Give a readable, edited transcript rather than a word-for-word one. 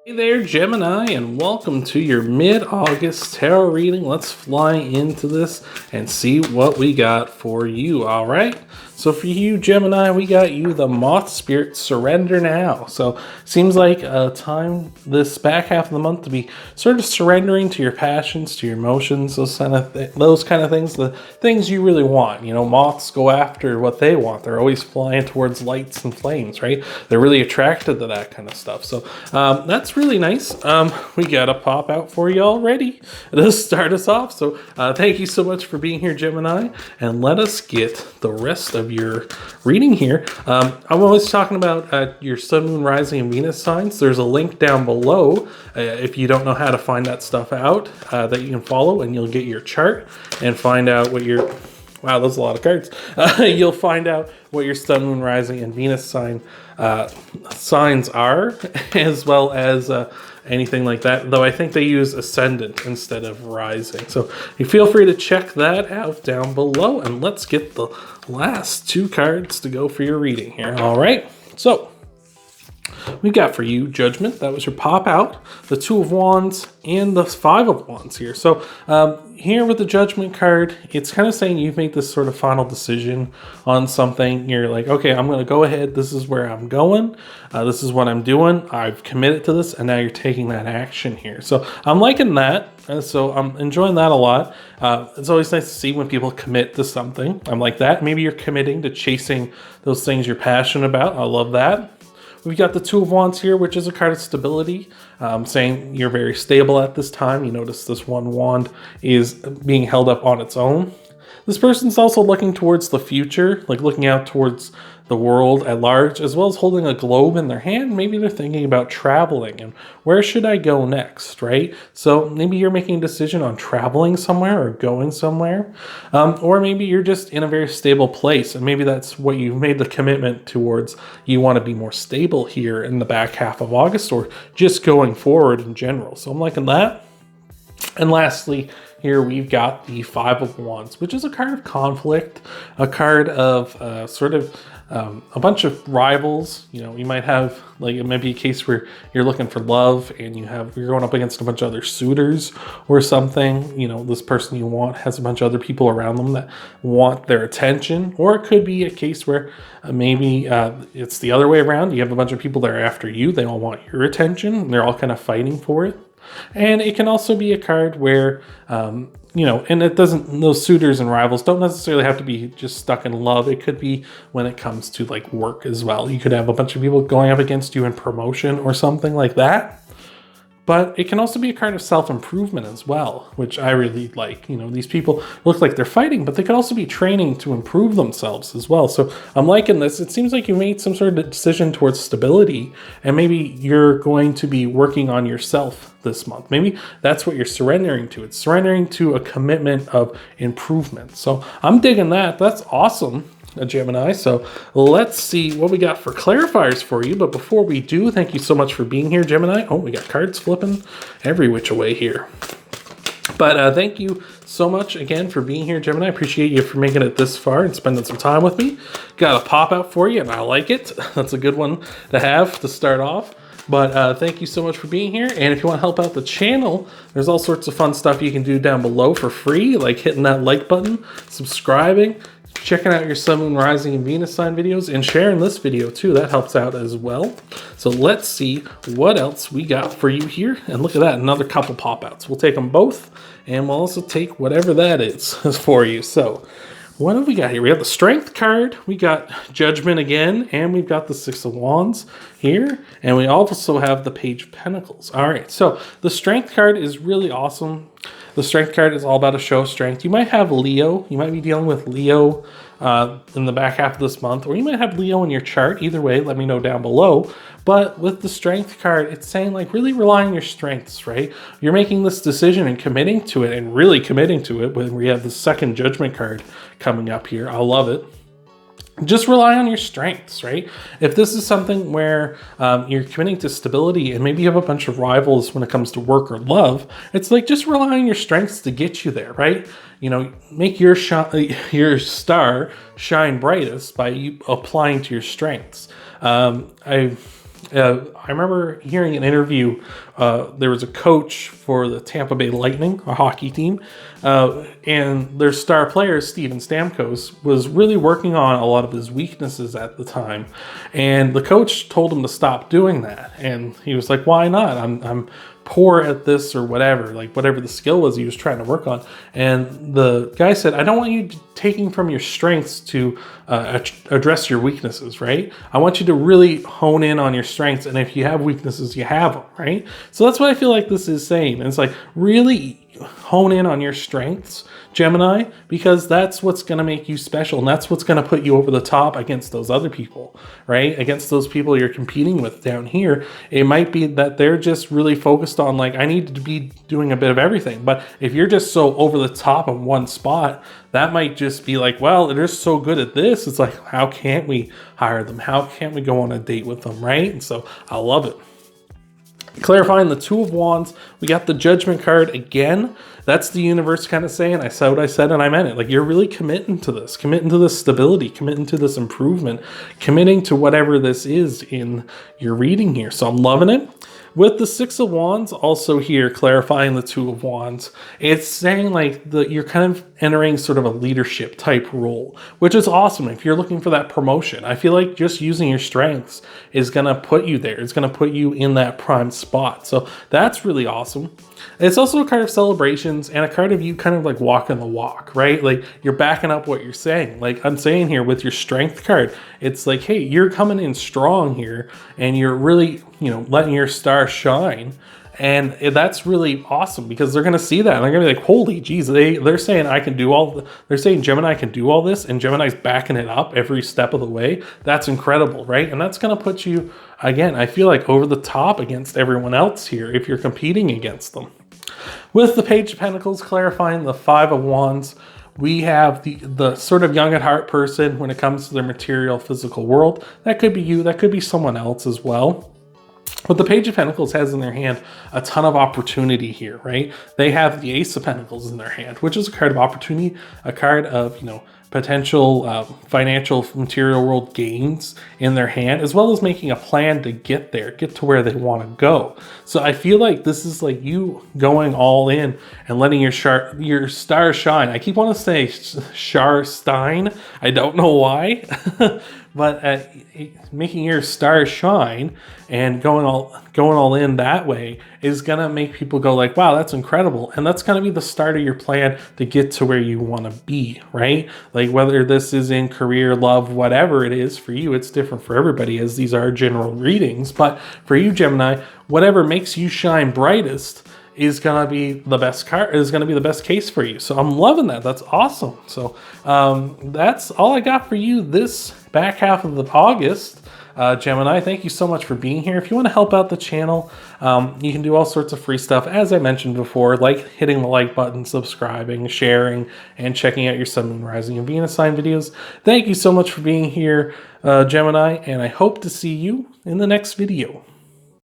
Hey there, Gemini, and welcome to your mid-August tarot reading. Let's fly into this and see what we got for you, all right? So for you, Gemini, we got you the Moth Spirit Surrender Now. So seems like a time this back half of the month to be sort of surrendering to your passions, to your emotions, those kind of things, the things you really want. You know, moths go after what they want. They're always flying towards lights and flames, right? They're really attracted to that kind of stuff. So that's really nice. We got a pop out for you already to start us off. So thank you so much for being here, Gemini, and let us get the rest of your reading here. I'm always talking about your sun, moon, rising, and Venus signs. There's a link down below if you don't know how to find that stuff out that you can follow, and you'll get your chart and find out what your wow, that's a lot of cards. You'll find out what your sun, moon, rising, and Venus signs are, as well as anything like that. Though I think they use Ascendant instead of rising. So you feel free to check that out down below. And let's get the last two cards to go for your reading here. All right. So we got for you Judgment. That was your pop out, the Two of Wands, and the Five of Wands here. So here with the Judgment card, it's kind of saying you've made this sort of final decision on something. You're like, okay, I'm going to go ahead. This is where I'm going. This is what I'm doing. I've committed to this, and now you're taking that action here. So I'm liking that. So I'm enjoying that a lot. It's always nice to see when people commit to something. I'm like that. Maybe you're committing to chasing those things you're passionate about. I love that. We've got the Two of Wands here, which is a card of stability, saying you're very stable at this time. You notice this one wand is being held up on its own. This person's also looking towards the future, like looking out towards the world at large, as well as holding a globe in their hand. Maybe they're thinking about traveling and where should I go next, right? So maybe you're making a decision on traveling somewhere or going somewhere. Or maybe you're just in a very stable place, and maybe that's what you've made the commitment towards. You want to be more stable here in the back half of August, or just going forward in general. So I'm liking that. And lastly, here we've got the Five of Wands, which is a card of conflict, a card of a bunch of rivals. You know, you might have, like, it might be a case where you're looking for love and you're going up against a bunch of other suitors or something. You know, this person you want has a bunch of other people around them that want their attention. Or it could be a case where maybe it's the other way around. You have a bunch of people that are after you. They all want your attention, and they're all kind of fighting for it. And it can also be a card where, you know, and it doesn't, those suitors and rivals don't necessarily have to be just stuck in love. It could be when it comes to like work as well. You could have a bunch of people going up against you in promotion or something like that. But it can also be a card of self-improvement as well, which I really like. You know, these people look like they're fighting, but they could also be training to improve themselves as well. So I'm liking this. It seems like you made some sort of decision towards stability, and maybe you're going to be working on yourself this month. Maybe that's what you're surrendering to. It's surrendering to a commitment of improvement. So I'm digging that. That's awesome, a Gemini. So let's see what we got for clarifiers for you. But before we do, thank you so much for being here, Gemini. Oh, we got cards flipping every which way here. But thank you so much again for being here, Gemini. I appreciate you for making it this far and spending some time with me. Got a pop out for you, and I like it. That's a good one to have to start off. But thank you so much for being here. And if you want to help out the channel, there's all sorts of fun stuff you can do down below for free, like hitting that like button, subscribing, checking out your Sun, Moon, Rising, and Venus sign videos, and sharing this video too. That helps out as well. So let's see what else we got for you here. And look at that, another couple pop-outs. We'll take them both, and we'll also take whatever that is for you. So what have we got here? We have the Strength card, we got Judgment again, and we've got the Six of Wands here, and we also have the Page of Pentacles. All right, so the Strength card is really awesome. The Strength card is all about a show of strength. You might have Leo. You might be dealing with Leo in the back half of this month, or you might have Leo in your chart. Either way, let me know down below. But with the Strength card, it's saying like really rely on your strengths, right? You're making this decision and committing to it, and really committing to it when we have the second Judgment card coming up here. I love it. Just rely on your strengths, right? If this is something where you're committing to stability and maybe you have a bunch of rivals when it comes to work or love, it's like just rely on your strengths to get you there, right? You know, make your star shine brightest by you applying to your strengths. I remember hearing an interview. There was a coach for the Tampa Bay Lightning, a hockey team, and their star player, Steven Stamkos, was really working on a lot of his weaknesses at the time. And the coach told him to stop doing that. And he was like, why not? I'm poor at this or whatever, like whatever the skill was he was trying to work on. And the guy said, I don't want you taking from your strengths to address your weaknesses, right? I want you to really hone in on your strengths. And if you have weaknesses, you have them, right? So that's what I feel like this is saying. And it's like, really hone in on your strengths, Gemini, because that's what's going to make you special. And that's what's going to put you over the top against those other people, right? Against those people you're competing with down here. It might be that they're just really focused on like, I need to be doing a bit of everything. But if you're just so over the top in one spot, that might just be like, well, they're so good at this. It's like, how can't we hire them? How can't we go on a date with them, right? And so I love it. Clarifying the Two of Wands, we got the Judgment card again. That's the universe kind of saying, I said what I said and I meant it. Like, you're really committing to this stability, committing to this improvement, committing to whatever this is in your reading here. So I'm loving it. With the Six of Wands, also here, clarifying the Two of Wands, it's saying like you're kind of entering sort of a leadership type role, which is awesome if you're looking for that promotion. I feel like just using your strengths is going to put you there. It's going to put you in that prime spot. So that's really awesome. It's also a card of celebrations and a card of you kind of like walking the walk, right? Like you're backing up what you're saying. Like I'm saying here with your strength card, it's like, hey, you're coming in strong here and you're really, letting your star shine. And that's really awesome because they're going to see that and they're going to be like, holy geez, they're saying I can do they're saying Gemini can do all this and Gemini's backing it up every step of the way. That's incredible, right? And that's going to put you, again, I feel like over the top against everyone else here if you're competing against them. With the Page of Pentacles, clarifying the Five of Wands, we have the sort of young at heart person when it comes to their material physical world. That could be you, that could be someone else as well. What the Page of Pentacles has in their hand, a ton of opportunity here, right? They have the Ace of Pentacles in their hand, which is a card of opportunity, a card of, potential financial material world gains in their hand, as well as making a plan to get there, get to where they want to go. So I feel like this is like you going all in and letting your star shine. I keep wanting to say Starstein. I don't know why, but making your star shine and going all in that way is gonna make people go like, wow, that's incredible. And that's gonna be the start of your plan to get to where you want to be, right? Like whether this is in career, love, whatever it is for you, it's different for everybody as these are general readings. But for you, Gemini, whatever makes you shine brightest is gonna be the best card, is gonna be the best case for you. So I'm loving that. That's awesome. So that's all I got for you this back half of August. Gemini, thank you so much for being here. If you want to help out the channel, you can do all sorts of free stuff, as I mentioned before, like hitting the like button, subscribing, sharing, and checking out your Sun, Moon, Rising, and Venus sign videos. Thank you so much for being here, Gemini, and I hope to see you in the next video.